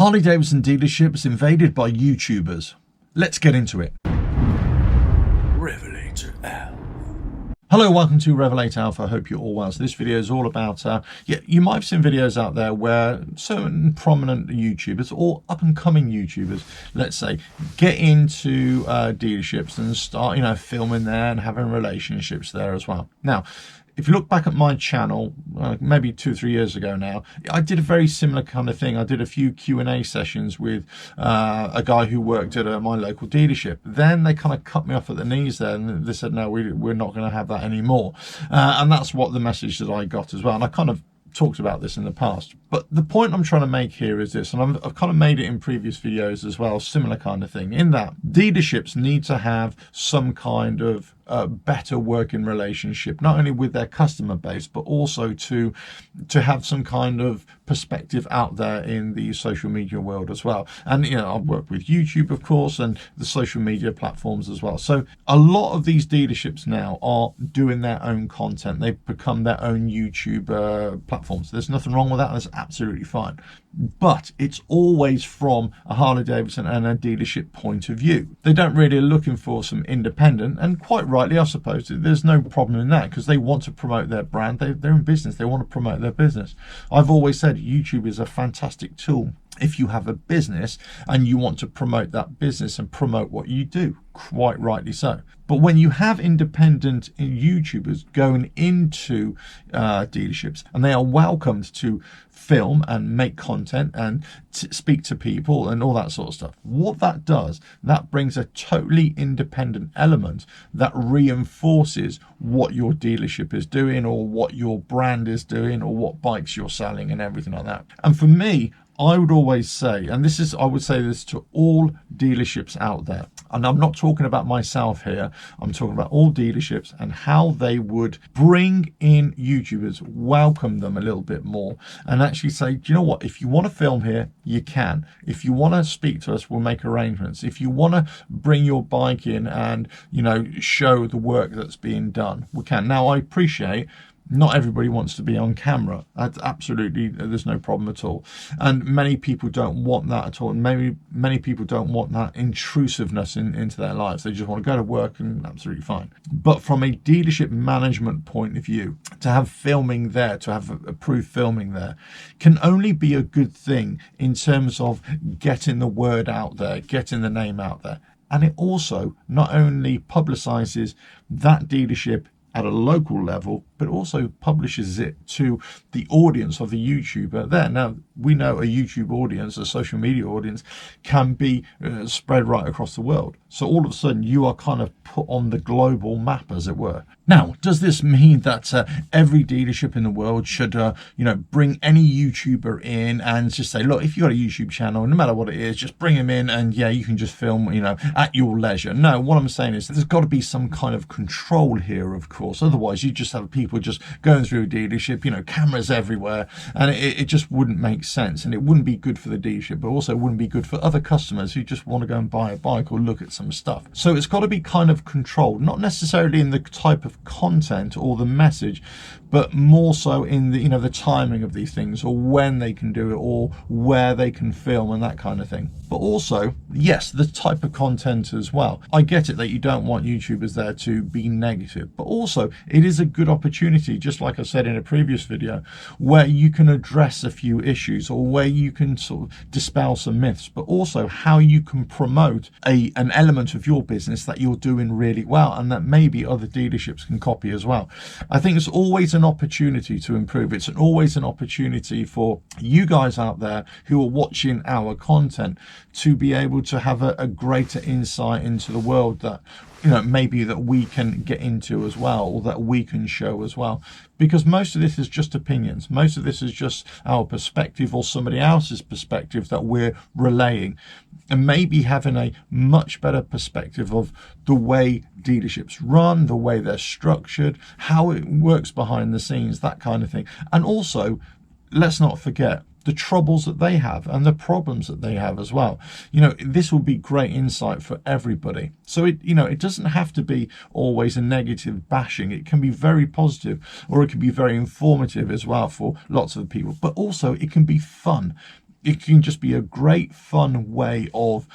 Harley Davidson dealerships invaded by YouTubers. Let's get into it. RevelatorAlf. Hello, welcome to RevelatorAlf. I hope you're all well. So this video is all about, you might have seen videos out there where certain prominent YouTubers or up-and-coming YouTubers, let's say, get into dealerships and start, filming there and having relationships there as well. Now, if you look back at my channel, maybe 2 or 3 years ago now, I did a very similar kind of thing. I did a few Q&A sessions with a guy who worked at my local dealership. Then they kind of cut me off at the knees there, and they said, no, we're not going to have that anymore. And that's what the message that I got as well. And I kind of talked about this in the past, but the point I'm trying to make here is this, and I've kind of made it in previous videos as well, similar kind of thing, in that dealerships need to have some kind of better working relationship, not only with their customer base, but also to have some kind of perspective out there in the social media world as well. And I work with YouTube, of course, and the social media platforms as well. So a lot of these dealerships now are doing their own content. They've become their own YouTube platforms. There's nothing wrong with that. That's absolutely fine. But it's always from a Harley Davidson and a dealership point of view. They don't really looking for some independent, and quite rightly, I suppose, there's no problem in that, because they want to promote their brand. They're in business. They want to promote their business. I've always said YouTube is a fantastic tool if you have a business and you want to promote that business and promote what you do, quite rightly so. But when you have independent YouTubers going into dealerships, and they are welcomed to film and make content and speak to people and all that sort of stuff, what that does, that brings a totally independent element that reinforces what your dealership is doing, or what your brand is doing, or what bikes you're selling and everything like that. And for me, I would always say, and I would say this to all dealerships out there, and I'm not talking about myself here, I'm talking about all dealerships and how they would bring in YouTubers, welcome them a little bit more, and actually say, do you know what, if you want to film here, you can. If you want to speak to us, we'll make arrangements. If you want to bring your bike in and, show the work that's being done, we can. Now, I appreciate not everybody wants to be on camera. That's absolutely, there's no problem at all. And many people don't want that at all. And many people don't want that intrusiveness into their lives. They just want to go to work, and absolutely fine. But from a dealership management point of view, to have filming there, to have approved filming there, can only be a good thing in terms of getting the word out there, getting the name out there. And it also not only publicizes that dealership at a local level, but also publishes it to the audience of the YouTuber there. Now, we know a YouTube audience, a social media audience, can be spread right across the world. So all of a sudden, you are kind of put on the global map, as it were. Now, does this mean that every dealership in the world should, bring any YouTuber in and just say, look, if you've got a YouTube channel, no matter what it is, just bring him in and, you can just film, at your leisure? No, what I'm saying is there's got to be some kind of control here, of course. Otherwise, you just have people just going through a dealership, cameras everywhere, and it just wouldn't make sense, and it wouldn't be good for the dealership, but also wouldn't be good for other customers who just want to go and buy a bike or look at some stuff. So it's got to be kind of controlled, not necessarily in the type of content or the message, but more so in the the timing of these things, or when they can do it, or where they can film, and that kind of thing. But also, yes, the type of content as well. I get it that you don't want YouTubers there to be negative, but also it is a good opportunity, just like I said in a previous video, where you can address a few issues, or where you can sort of dispel some myths, but also how you can promote an element of your business that you're doing really well, and that maybe other dealerships can copy as well. I think it's always an opportunity to improve. It's always an opportunity for you guys out there who are watching our content to be able to have a greater insight into the world that maybe that we can get into as well, or that we can show as well. Because most of this is just opinions. Most of this is just our perspective or somebody else's perspective that we're relaying. And maybe having a much better perspective of the way dealerships run, the way they're structured, how it works behind the scenes, that kind of thing. And also, let's not forget the troubles that they have and the problems that they have as well. This will be great insight for everybody. So it doesn't have to be always a negative bashing. It can be very positive, or it can be very informative as well for lots of people. But also it can be fun. It can just be a great fun way of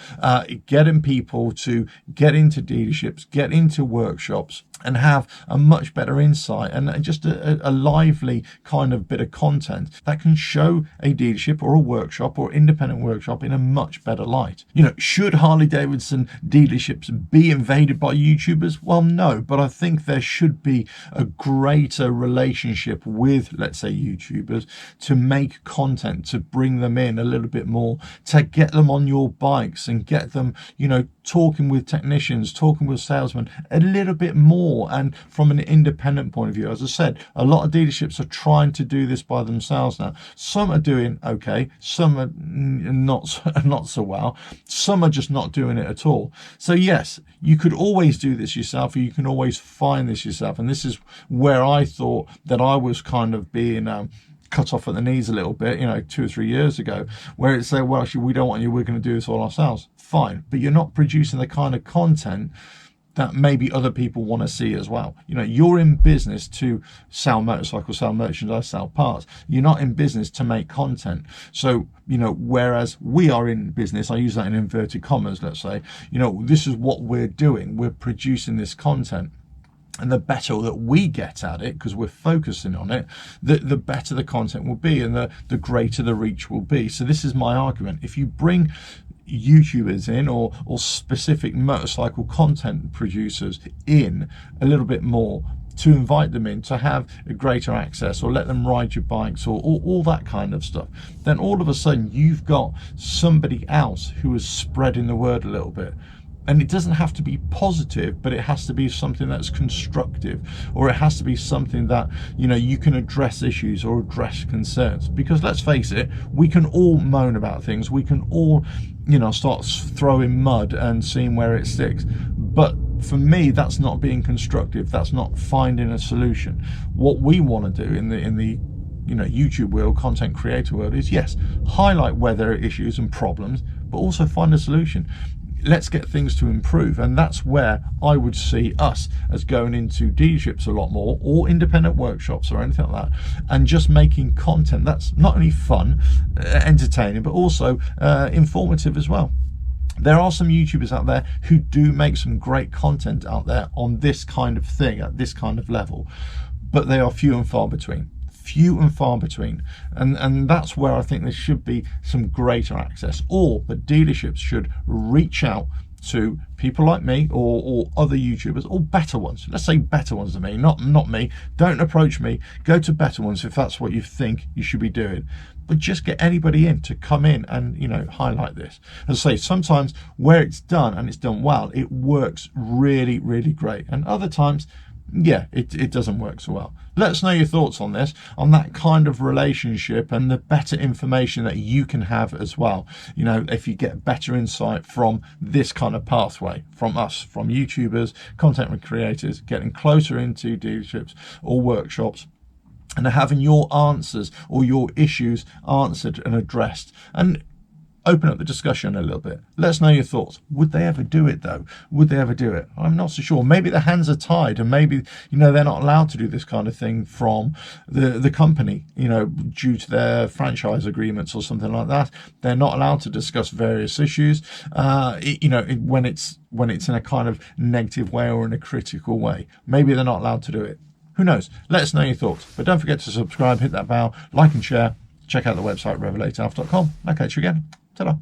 getting people to get into dealerships, get into workshops, and have a much better insight and just a lively kind of bit of content that can show a dealership or a workshop or independent workshop in a much better light. Should Harley Davidson dealerships be invaded by YouTubers? Well, no, but I think there should be a greater relationship with, let's say, YouTubers to make content, to bring them in a little bit more, to get them on your bikes and get them, talking with technicians, talking with salesmen a little bit more. And from an independent point of view, as I said, a lot of dealerships are trying to do this by themselves now. Some are doing okay, some are not so well, some are just not doing it at all. So yes, you could always do this yourself, or you can always find this yourself. And this is where I thought that I was kind of being cut off at the knees a little bit, 2 or 3 years ago, where it's well, actually, we don't want you, we're going to do this all ourselves. Fine, but you're not producing the kind of content that maybe other people want to see as well. You're in business to sell motorcycles, sell merchandise, sell parts. You're not in business to make content. So, whereas we are in business, I use that in inverted commas, let's say, this is what we're doing. We're producing this content. And the better that we get at it, because we're focusing on it, the better the content will be and the greater the reach will be. So this is my argument. If you bring YouTubers in or specific motorcycle content producers in a little bit more, to invite them in, to have a greater access, or let them ride your bikes, or all that kind of stuff, then all of a sudden you've got somebody else who is spreading the word a little bit. And it doesn't have to be positive, but it has to be something that's constructive, or it has to be something that, you can address issues or address concerns. Because let's face it, we can all moan about things. We can all, start throwing mud and seeing where it sticks. But for me, that's not being constructive. That's not finding a solution. What we want to do in the YouTube world, content creator world, is yes, highlight where there are issues and problems, but also find a solution. Let's get things to improve. And that's where I would see us as going into dealerships a lot more, or independent workshops or anything like that, and just making content that's not only fun, entertaining, but also informative as well. There are some YouTubers out there who do make some great content out there on this kind of thing, at this kind of level, but they are few and far between. And that's where I think there should be some greater access, or the dealerships should reach out to people like me or other YouTubers, or better ones. Let's say better ones than me, not me. Don't approach me. Go to better ones if that's what you think you should be doing. But just get anybody in to come in and highlight this. As I say, sometimes where it's done and it's done well, it works really, really great. And other times, yeah, it doesn't work so well. Let us know your thoughts on this, on that kind of relationship, and the better information that you can have as well. If you get better insight from this kind of pathway, from us, from YouTubers, content creators, getting closer into dealerships or workshops, and having your answers or your issues answered and addressed, and open up the discussion a little bit. Let us know your thoughts. Would they ever do it though? Would they ever do it? I'm not so sure. Maybe their hands are tied, and maybe they're not allowed to do this kind of thing from the company, due to their franchise agreements or something like that. They're not allowed to discuss various issues, when it's in a kind of negative way or in a critical way. Maybe they're not allowed to do it. Who knows? Let us know your thoughts. But don't forget to subscribe, hit that bell, like and share. Check out the website, RevelatorAlf.com. I'll catch you again. Ta-da.